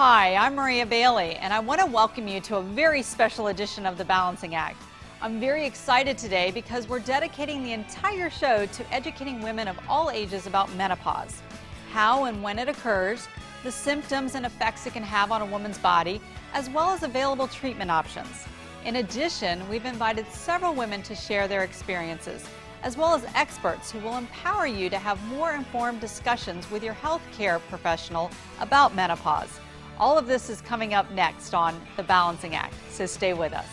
Hi, I'm Maria Bailey, and I want to welcome you to a very special edition of The Balancing Act. I'm very excited today because we're dedicating the entire show to educating women of all ages about menopause, how and when it occurs, the symptoms and effects it can have on a woman's body, as well as available treatment options. In addition, we've invited several women to share their experiences, as well as experts who will empower you to have more informed discussions with your healthcare professional about menopause. All of this is coming up next on The Balancing Act, so stay with us.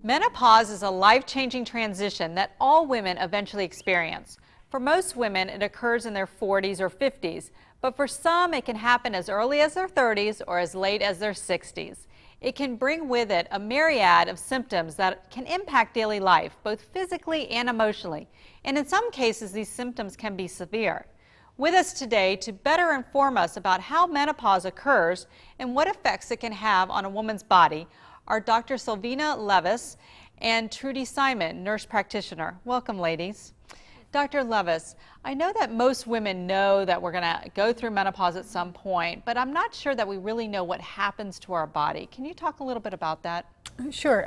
Menopause is a life-changing transition that all women eventually experience. For most women, it occurs in their 40s or 50s, but for some, it can happen as early as their 30s or as late as their 60s. It can bring with it a myriad of symptoms that can impact daily life, both physically and emotionally, and in some cases, these symptoms can be severe. With us today to better inform us about how menopause occurs and what effects it can have on a woman's body are Dr. Silvina Levis and Trudy Simon, nurse practitioner. Welcome, ladies. Dr. Levis, I know that most women know that we're going to go through menopause at some point, but I'm not sure that we really know what happens to our body. Can you talk a little bit about that? Sure.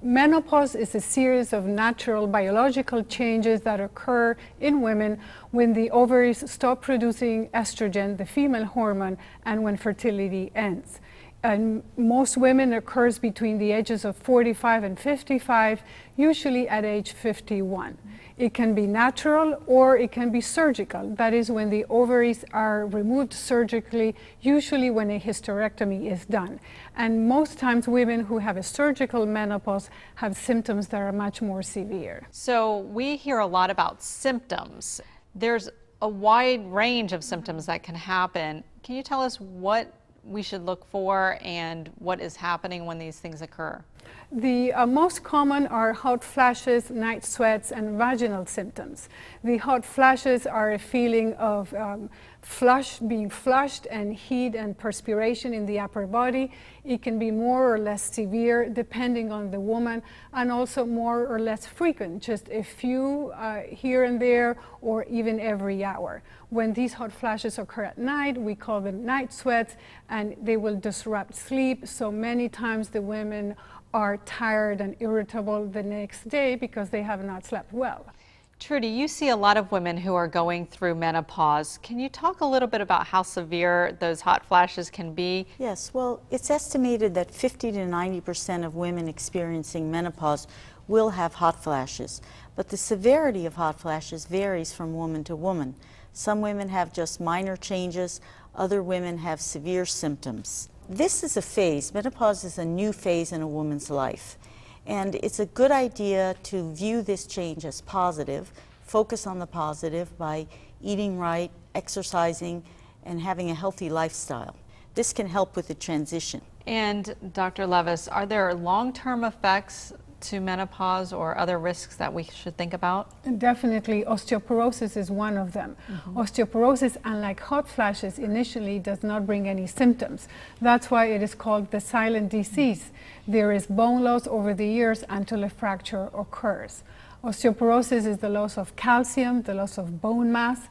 Menopause is a series of natural biological changes that occur in women when the ovaries stop producing estrogen, the female hormone, and when fertility ends. And most women occurs between the ages of 45 and 55, usually at age 51. It can be natural or it can be surgical. That is when the ovaries are removed surgically, usually when a hysterectomy is done. And most times women who have a surgical menopause have symptoms that are much more severe. So we hear a lot about symptoms. There's a wide range of symptoms that can happen. Can you tell us what we should look for and what is happening when these things occur? The most common are hot flashes, night sweats, and vaginal symptoms. The hot flashes are a feeling of being flushed and heat and perspiration in the upper body. It can be more or less severe depending on the woman, and also more or less frequent, just a few here and there or even every hour. When these hot flashes occur at night, we call them night sweats, and they will disrupt sleep. So many times the women are tired and irritable the next day because they have not slept well. Trudy, you see a lot of women who are going through menopause. Can you talk a little bit about how severe those hot flashes can be? Yes, well, it's estimated that 50 to 90% of women experiencing menopause will have hot flashes, but the severity of hot flashes varies from woman to woman. Some women have just minor changes, other women have severe symptoms. This is a phase. Menopause is a new phase in a woman's life. And it's a good idea to view this change as positive, focus on the positive by eating right, exercising, and having a healthy lifestyle. This can help with the transition. And Dr. Levis, are there long-term effects to menopause or other risks that we should think about? Definitely, osteoporosis is one of them. Osteoporosis, unlike hot flashes, initially does not bring any symptoms. That's why it is called the silent disease. There is bone loss over the years until a fracture occurs. Osteoporosis is the loss of calcium, the loss of bone mass,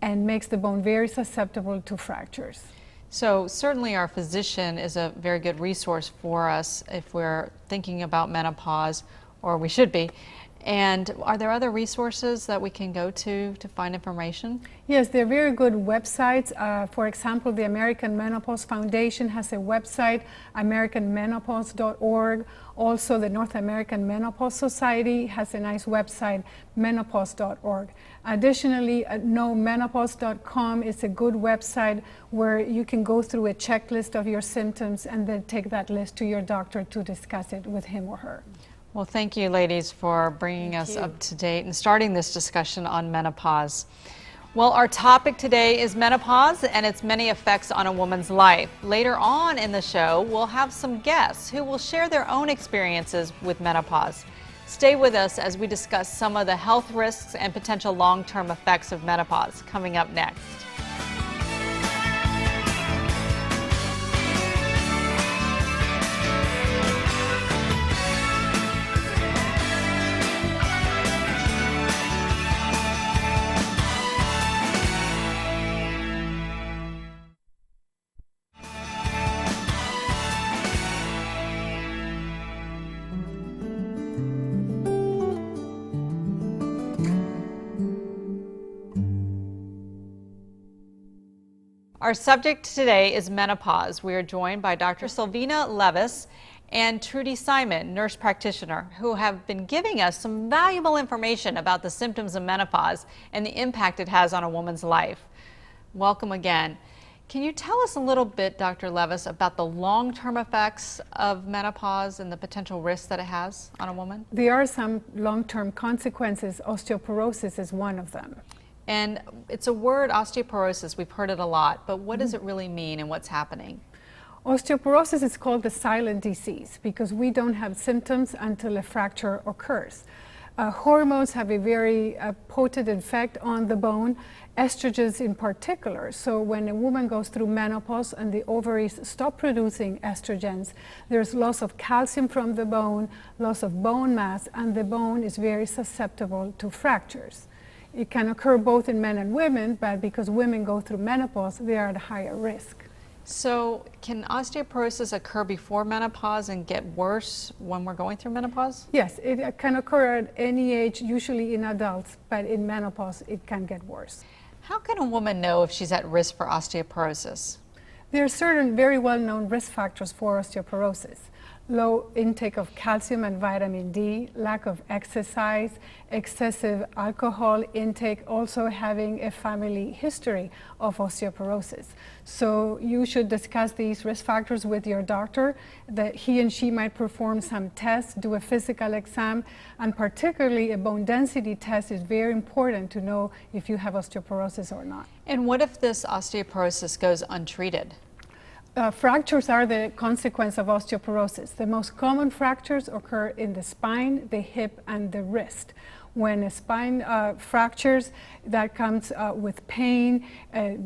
and makes the bone very susceptible to fractures. So certainly our physician is a very good resource for us if we're thinking about menopause, or we should be. And are there other resources that we can go to find information? Yes, there are very good websites. For example, the American Menopause Foundation has a website, americanmenopause.org. Also, the North American Menopause Society has a nice website, menopause.org. Additionally, nomenopause.com is a good website where you can go through a checklist of your symptoms and then take that list to your doctor to discuss it with him or her. Well, thank you, ladies, for bringing us up to date and starting this discussion on menopause. Well, our topic today is menopause and its many effects on a woman's life. Later on in the show, we'll have some guests who will share their own experiences with menopause. Stay with us as we discuss some of the health risks and potential long-term effects of menopause coming up next. Our subject today is menopause. We are joined by Dr. Silvina Levis and Trudy Simon, nurse practitioner, who have been giving us some valuable information about the symptoms of menopause and the impact it has on a woman's life. Welcome again. Can you tell us a little bit, Dr. Levis, about the long-term effects of menopause and the potential risks that it has on a woman? There are some long-term consequences. Osteoporosis is one of them. And it's a word, osteoporosis, we've heard it a lot, but what does it really mean and what's happening? Osteoporosis is called the silent disease because we don't have symptoms until a fracture occurs. Hormones have a very potent effect on the bone, estrogens in particular. So when a woman goes through menopause and the ovaries stop producing estrogens, there's loss of calcium from the bone, loss of bone mass, and the bone is very susceptible to fractures. It can occur both in men and women, but because women go through menopause, they are at a higher risk. So can osteoporosis occur before menopause and get worse when we're going through menopause? Yes, it can occur at any age, usually in adults, but in menopause it can get worse. How can a woman know if she's at risk for osteoporosis? There are certain very well-known risk factors for osteoporosis. Low intake of calcium and vitamin D, lack of exercise, excessive alcohol intake, also having a family history of osteoporosis. So you should discuss these risk factors with your doctor, that he and she might perform some tests, do a physical exam, and particularly a bone density test is very important to know if you have osteoporosis or not. And what if this osteoporosis goes untreated? Fractures are the consequence of osteoporosis. The most common fractures occur in the spine, the hip, and the wrist. When a spine fractures, that comes with pain,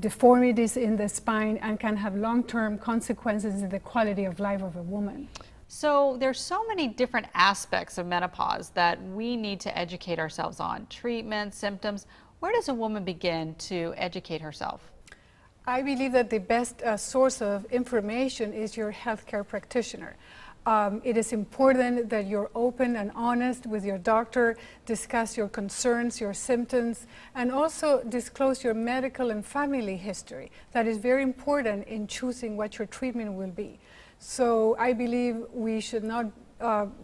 deformities in the spine, and can have long-term consequences in the quality of life of a woman. So there's so many different aspects of menopause that we need to educate ourselves on. Treatment, symptoms. Where does a woman begin to educate herself? I believe that the best source of information is your healthcare practitioner. It is important that you're open and honest with your doctor, discuss your concerns, your symptoms, and also disclose your medical and family history. That is very important in choosing what your treatment will be. So I believe we should not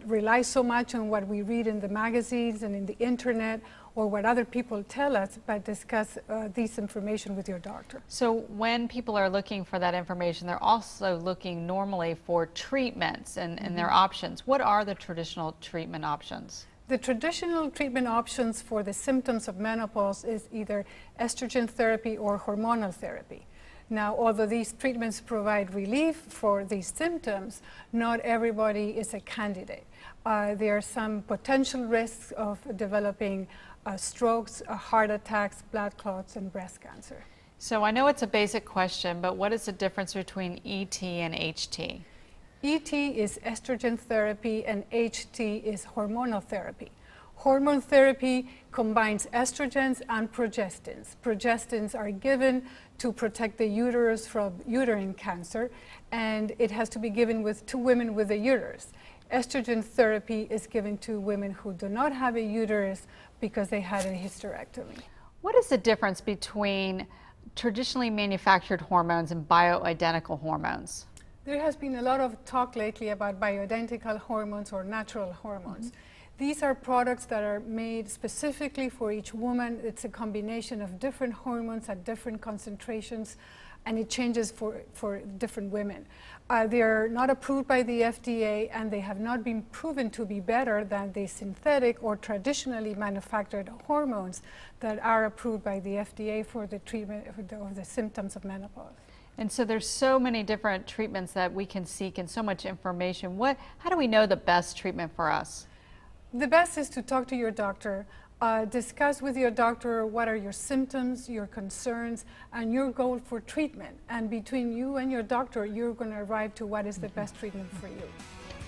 rely so much on what we read in the magazines and in the internet or what other people tell us, but discuss this information with your doctor. So when people are looking for that information, they're also looking normally for treatments and their options. What are the traditional treatment options? The traditional treatment options for the symptoms of menopause is either estrogen therapy or hormonal therapy. Now, although these treatments provide relief for these symptoms, not everybody is a candidate. There are some potential risks of developing strokes, heart attacks, blood clots, and breast cancer. So I know it's a basic question, but what is the difference between ET and HT? ET is estrogen therapy and HT is hormonal therapy. Hormone therapy combines estrogens and progestins. Progestins are given to protect the uterus from uterine cancer, and it has to be given to women with a uterus. Estrogen therapy is given to women who do not have a uterus because they had a hysterectomy. What is the difference between traditionally manufactured hormones and bioidentical hormones? There has been a lot of talk lately about bioidentical hormones or natural hormones. These are products that are made specifically for each woman. It's a combination of different hormones at different concentrations, and it changes for different women. They are not approved by the FDA, and they have not been proven to be better than the synthetic or traditionally manufactured hormones that are approved by the FDA for the treatment of the symptoms of menopause. And so there's so many different treatments that we can seek and so much information. How do we know the best treatment for us? The best is to talk to your doctor, discuss with your doctor what are your symptoms, your concerns, and your goal for treatment. And between you and your doctor, you're going to arrive to what is the best treatment for you.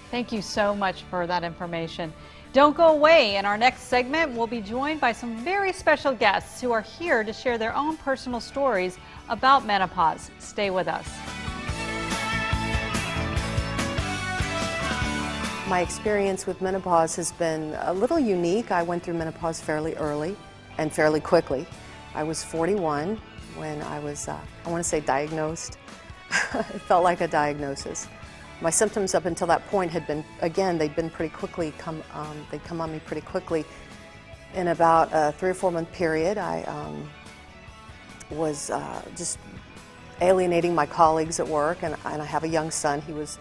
Thank you so much for that information. Don't go away. In our next segment, we'll be joined by some very special guests who are here to share their own personal stories about menopause. Stay with us. My experience with menopause has been a little unique. I went through menopause fairly early and fairly quickly. I was 41 when I was, I want to say, diagnosed. It felt like a diagnosis. My symptoms up until that point had been, again, they'd been pretty quickly, they'd come on me pretty quickly. In about a 3 or 4 month period, I was just alienating my colleagues at work, and I have a young son. He was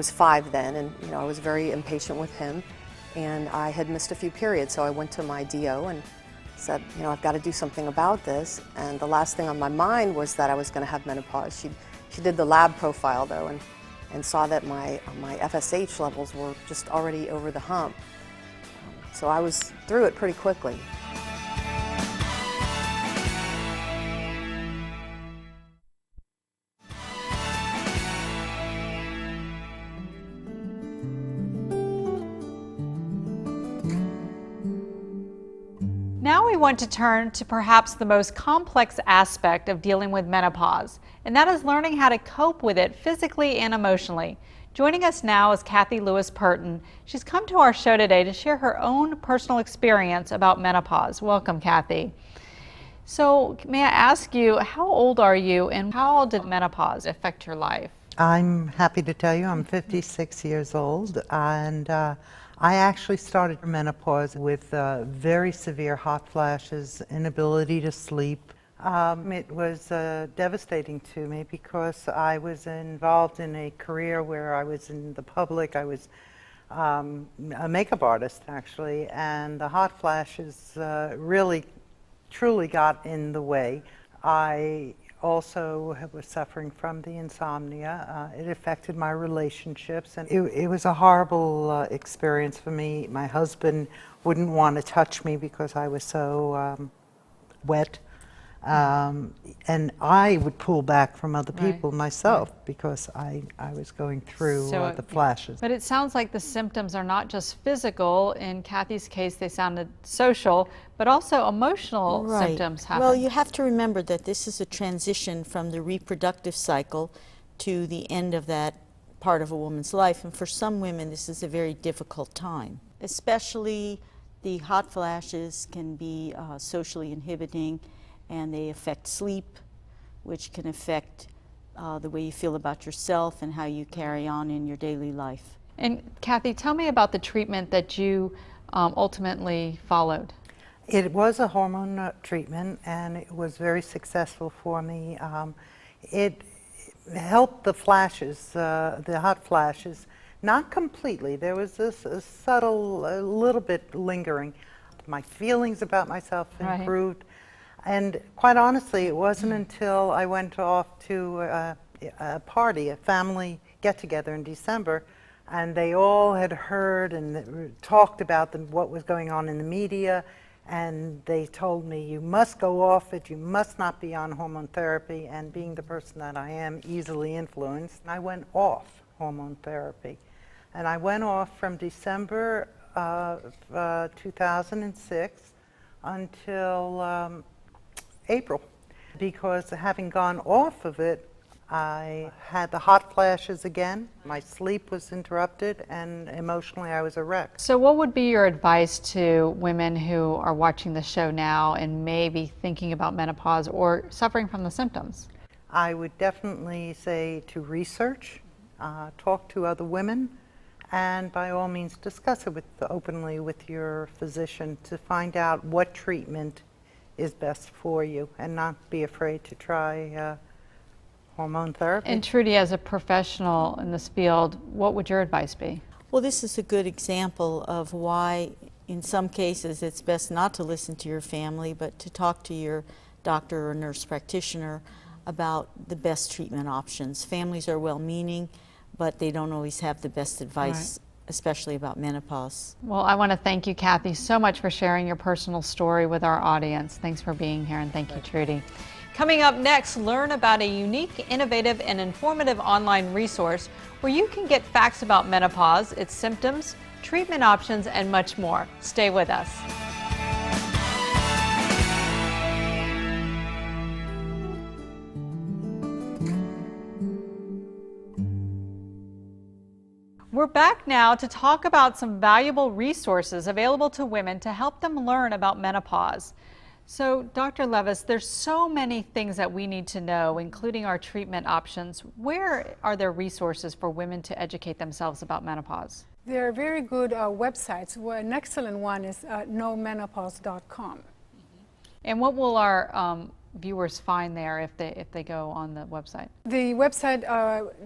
5 then, and I was very impatient with him, and I had missed a few periods, so I went to my DO and said, I've got to do something about this. And the last thing on my mind was that I was going to have menopause. She did the lab profile though, and saw that my FSH levels were just already over the hump. So I was through it pretty quickly. Now we want to turn to perhaps the most complex aspect of dealing with menopause, and that is learning how to cope with it physically and emotionally. Joining us now is Kathy Lewis-Purton. She's come to our show today to share her own personal experience about menopause. Welcome, Kathy. So may I ask you, how old are you and how did menopause affect your life? I'm happy to tell you I'm 56 years old, and I actually started menopause with very severe hot flashes, inability to sleep. It was devastating to me because I was involved in a career where I was in the public. I was a makeup artist, actually, and the hot flashes really, truly got in the way. I also was suffering from the insomnia. It affected my relationships, and it was a horrible experience for me. My husband wouldn't want to touch me because I was so wet. And I would pull back from other people myself because I was going through the flashes. But it sounds like the symptoms are not just physical. In Kathy's case, they sounded social, but also emotional symptoms happen. Well, you have to remember that this is a transition from the reproductive cycle to the end of that part of a woman's life. And for some women, this is a very difficult time. Especially the hot flashes can be socially inhibiting, and they affect sleep, which can affect the way you feel about yourself and how you carry on in your daily life. And Kathy, tell me about the treatment that you ultimately followed. It was a hormone treatment, and it was very successful for me. It helped the flashes, the hot flashes, not completely. There was this subtle, a little bit lingering. My feelings about myself improved. And quite honestly, it wasn't until I went off to a party, a family get-together in December, and they all had heard and talked about what was going on in the media, and they told me, you must go off it, you must not be on hormone therapy, and being the person that I am, easily influenced, I went off hormone therapy. And I went off from December of 2006 until April, because having gone off of it, I had the hot flashes again, my sleep was interrupted, and emotionally I was a wreck. So what would be your advice to women who are watching the show now and may be thinking about menopause or suffering from the symptoms? I would definitely say to research, talk to other women, and by all means discuss it openly with your physician to find out what treatment is best for you, and not be afraid to try hormone therapy. And Trudy, as a professional in this field, what would your advice be? Well, this is a good example of why in some cases it's best not to listen to your family, but to talk to your doctor or nurse practitioner about the best treatment options. Families are well-meaning, but they don't always have the best advice, especially about menopause. Well, I want to thank you, Kathy, so much for sharing your personal story with our audience. Thanks for being here, and thank you, Trudy. Coming up next, learn about a unique, innovative, and informative online resource where you can get facts about menopause, its symptoms, treatment options, and much more. Stay with us. We're back now to talk about some valuable resources available to women to help them learn about menopause. So, Dr. Levis, there's so many things that we need to know, including our treatment options. Where are there resources for women to educate themselves about menopause? There are very good websites. An excellent one is nomenopause.com. And what will our viewers find there if they go on the website? The website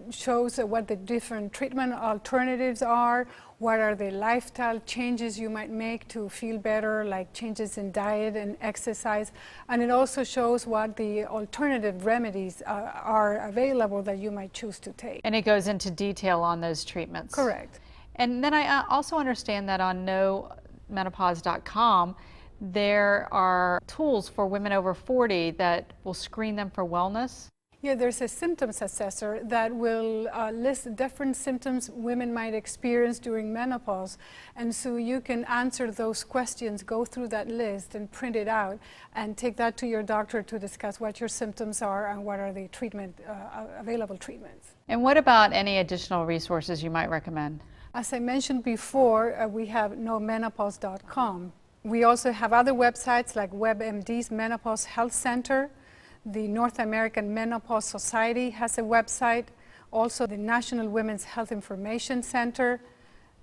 shows what the different treatment alternatives are, what are the lifestyle changes you might make to feel better, like changes in diet and exercise, and it also shows what the alternative remedies are available that you might choose to take. And it goes into detail on those treatments. Correct. And then I also understand that on nomenopause.com there are tools for women over 40 that will screen them for wellness. Yeah, there's a symptoms assessor that will list different symptoms women might experience during menopause. And so you can answer those questions, go through that list and print it out and take that to your doctor to discuss what your symptoms are and what are the available treatments. And what about any additional resources you might recommend? As I mentioned before, we have nomenopause.com. We also have other websites like WebMD's Menopause Health Center. The North American Menopause Society has a website. Also, the National Women's Health Information Center,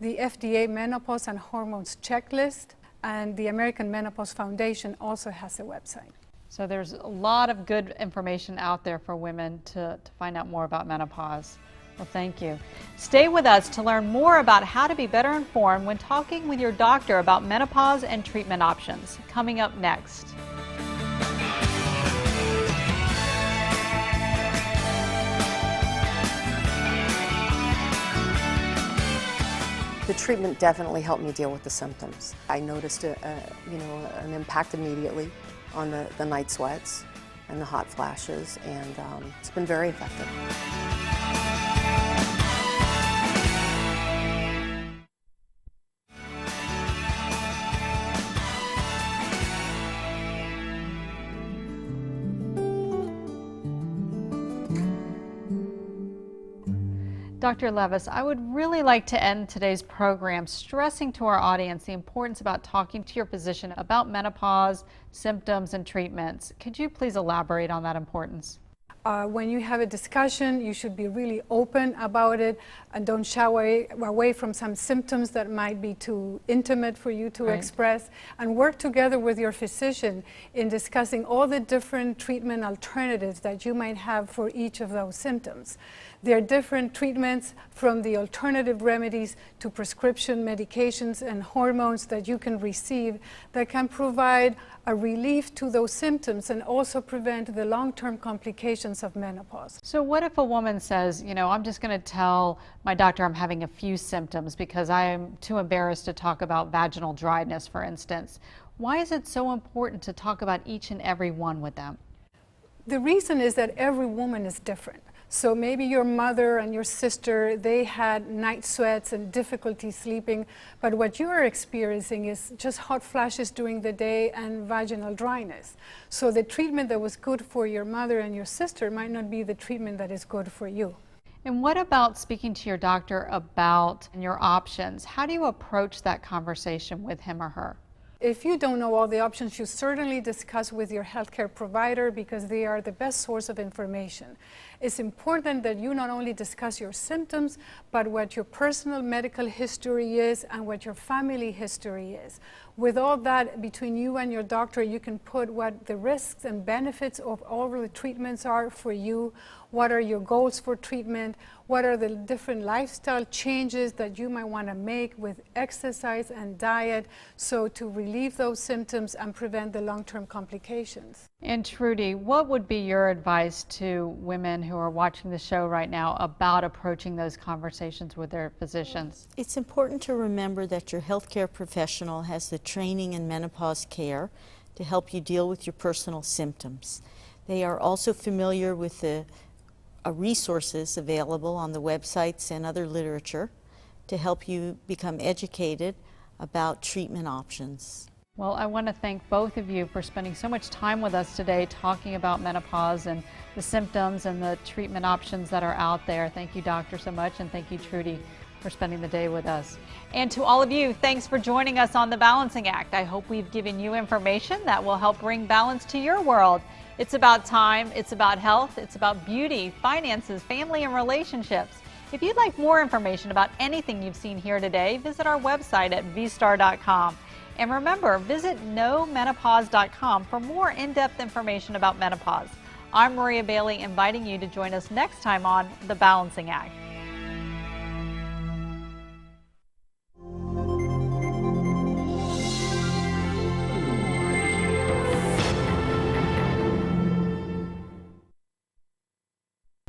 the FDA Menopause and Hormones Checklist, and the American Menopause Foundation also has a website. So there's a lot of good information out there for women to find out more about menopause. Well, thank you. Stay with us to learn more about how to be better informed when talking with your doctor about menopause and treatment options. Coming up next. The treatment definitely helped me deal with the symptoms. I noticed an impact immediately on the night sweats and the hot flashes, and it's been very effective. Dr. Levis, I would really like to end today's program stressing to our audience the importance about talking to your physician about menopause, symptoms, and treatments. Could you please elaborate on that importance? When you have a discussion, you should be really open about it and don't shy away from some symptoms that might be too intimate for you to express, and work together with your physician in discussing all the different treatment alternatives that you might have for each of those symptoms. There are different treatments, from the alternative remedies to prescription medications and hormones that you can receive that can provide a relief to those symptoms and also prevent the long-term complications of menopause. So what if a woman says, I'm just going to tell my doctor I'm having a few symptoms because I'm too embarrassed to talk about vaginal dryness, for instance? Why is it so important to talk about each and every one with them? The reason is that every woman is different. So maybe your mother and your sister, they had night sweats and difficulty sleeping, but what you are experiencing is just hot flashes during the day and vaginal dryness. So the treatment that was good for your mother and your sister might not be the treatment that is good for you. And what about speaking to your doctor about your options? How do you approach that conversation with him or her? If you don't know all the options, you certainly discuss with your healthcare provider because they are the best source of information. It's important that you not only discuss your symptoms, but what your personal medical history is and what your family history is. With all that, between you and your doctor, you can put what the risks and benefits of all the treatments are for you, what are your goals for treatment, what are the different lifestyle changes that you might want to make with exercise and diet, so to relieve those symptoms and prevent the long-term complications. And Trudy, what would be your advice to women who are watching the show right now about approaching those conversations with their physicians? It's important to remember that your healthcare professional has the training in menopause care to help you deal with your personal symptoms. They are also familiar with the resources available on the websites and other literature to help you become educated about treatment options. Well, I want to thank both of you for spending so much time with us today talking about menopause and the symptoms and the treatment options that are out there. Thank you, doctor, so much, and thank you, Trudy, for spending the day with us. And to all of you, thanks for joining us on The Balancing Act. I hope we've given you information that will help bring balance to your world. It's about time, it's about health, it's about beauty, finances, family, and relationships. If you'd like more information about anything you've seen here today, visit our website at vstar.com. And remember, visit KnowMenopause.com for more in-depth information about menopause. I'm Maria Bailey, inviting you to join us next time on The Balancing Act.